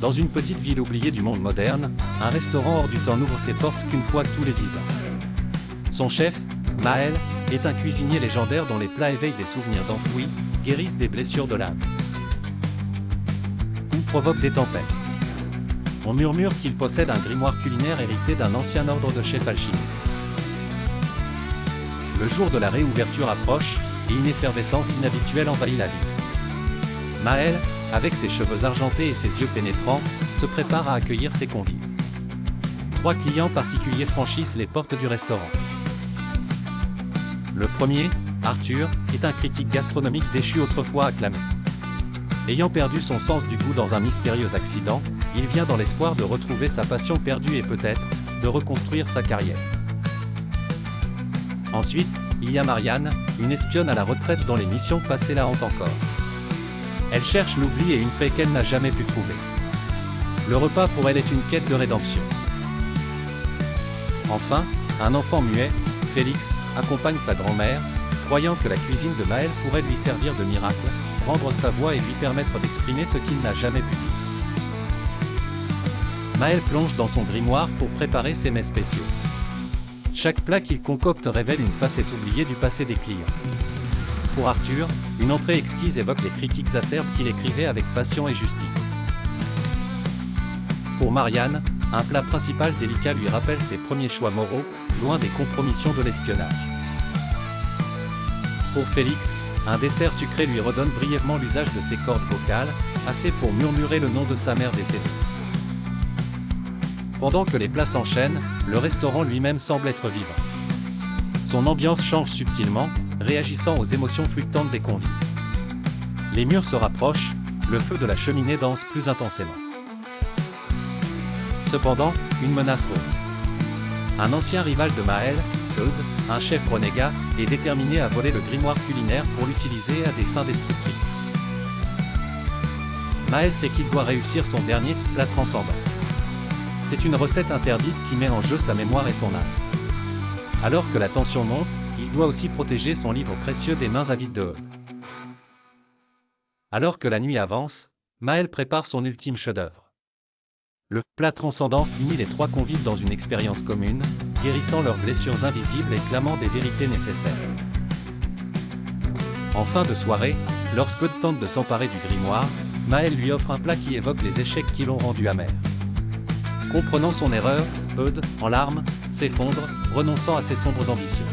Dans une petite ville oubliée du monde moderne, un restaurant hors du temps n'ouvre ses portes qu'une fois tous les 10 ans. Son chef, Maël, est un cuisinier légendaire dont les plats éveillent des souvenirs enfouis, guérissent des blessures de l'âme ou provoquent des tempêtes. On murmure qu'il possède un grimoire culinaire hérité d'un ancien ordre de chefs alchimistes. Le jour de la réouverture approche, et une effervescence inhabituelle envahit la ville. Maël, avec ses cheveux argentés et ses yeux pénétrants, se prépare à accueillir ses convives. 3 clients particuliers franchissent les portes du restaurant. Le premier, Arthur, est un critique gastronomique déchu autrefois acclamé. Ayant perdu son sens du goût dans un mystérieux accident, il vient dans l'espoir de retrouver sa passion perdue et peut-être, de reconstruire sa carrière. Ensuite, il y a Marianne, une espionne à la retraite dont les missions passées la hantent encore. Elle cherche l'oubli et une paix qu'elle n'a jamais pu trouver. Le repas pour elle est une quête de rédemption. Enfin, un enfant muet, Félix, accompagne sa grand-mère, croyant que la cuisine de Maël pourrait lui servir de miracle, rendre sa voix et lui permettre d'exprimer ce qu'il n'a jamais pu dire. Maël plonge dans son grimoire pour préparer ses mets spéciaux. Chaque plat qu'il concocte révèle une facette oubliée du passé des clients. Pour Arthur, une entrée exquise évoque les critiques acerbes qu'il écrivait avec passion et justice. Pour Marianne, un plat principal délicat lui rappelle ses premiers choix moraux, loin des compromissions de l'espionnage. Pour Félix, un dessert sucré lui redonne brièvement l'usage de ses cordes vocales, assez pour murmurer le nom de sa mère décédée. Pendant que les plats s'enchaînent, le restaurant lui-même semble être vivant. Son ambiance change subtilement, réagissant aux émotions fluctuantes des convives. Les murs se rapprochent, le feu de la cheminée danse plus intensément. Cependant, une menace rôde. Un ancien rival de Maël, Eudes, un chef renégat, est déterminé à voler le grimoire culinaire pour l'utiliser à des fins destructrices. Maël sait qu'il doit réussir son dernier plat transcendant. C'est une recette interdite qui met en jeu sa mémoire et son âme. Alors que la tension monte, il doit aussi protéger son livre précieux des mains avides de Eudes. Alors que la nuit avance, Maël prépare son ultime chef-d'œuvre. Le plat transcendant unit les 3 convives dans une expérience commune, guérissant leurs blessures invisibles et clamant des vérités nécessaires. En fin de soirée, lorsqu'Eudes tente de s'emparer du grimoire, Maël lui offre un plat qui évoque les échecs qui l'ont rendu amer. Comprenant son erreur, Eudes, en larmes, s'effondre, renonçant à ses sombres ambitions.